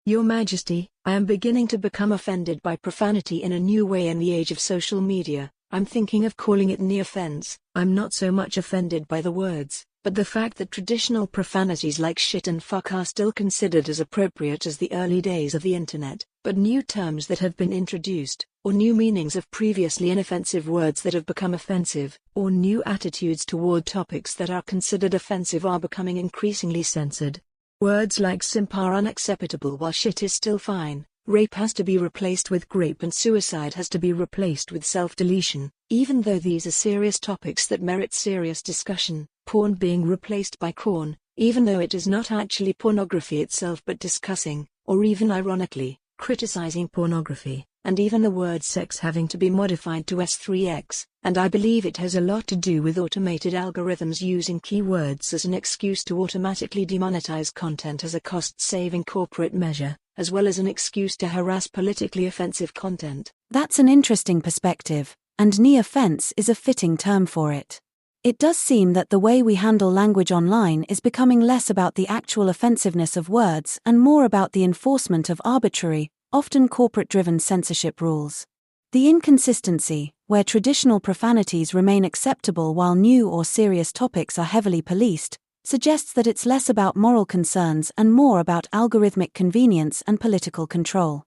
Your Majesty, I am beginning to become offended by profanity in a new way in the age of social media. I'm thinking of calling it Neoffense. I'm not so much offended by the words, but the fact that traditional profanities like shit and fuck are still considered as appropriate as the early days of the internet, but new terms that have been introduced, or new meanings of previously inoffensive words that have become offensive, or new attitudes toward topics that are considered offensive are becoming increasingly censored. Words like simp are unacceptable while shit is still fine. Rape has to be replaced with grape and suicide has to be replaced with self-deletion, even though these are serious topics that merit serious discussion. Porn being replaced by corn, even though it is not actually pornography itself but discussing, or even ironically, criticizing pornography, and even the word sex having to be modified to S3X, and I believe it has a lot to do with automated algorithms using keywords as an excuse to automatically demonetize content as a cost-saving corporate measure, as well as an excuse to harass politically offensive content. That's an interesting perspective, and neoffense is a fitting term for it. It does seem that the way we handle language online is becoming less about the actual offensiveness of words and more about the enforcement of arbitrary, often corporate-driven censorship rules. The inconsistency, where traditional profanities remain acceptable while new or serious topics are heavily policed, suggests that it's less about moral concerns and more about algorithmic convenience and political control.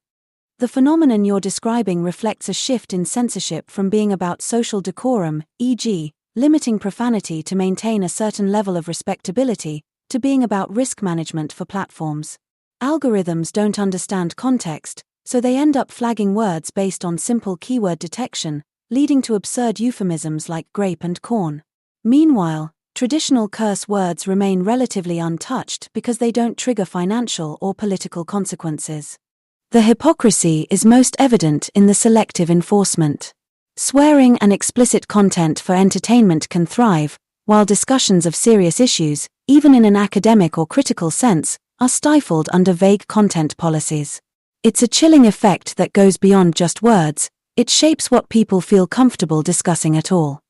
The phenomenon you're describing reflects a shift in censorship from being about social decorum, e.g., limiting profanity to maintain a certain level of respectability, to being about risk management for platforms. Algorithms don't understand context, so they end up flagging words based on simple keyword detection, leading to absurd euphemisms like grape and corn. Meanwhile, traditional curse words remain relatively untouched because they don't trigger financial or political consequences. The hypocrisy is most evident in the selective enforcement. Swearing and explicit content for entertainment can thrive, while discussions of serious issues, even in an academic or critical sense, are stifled under vague content policies. It's a chilling effect that goes beyond just words, it shapes what people feel comfortable discussing at all.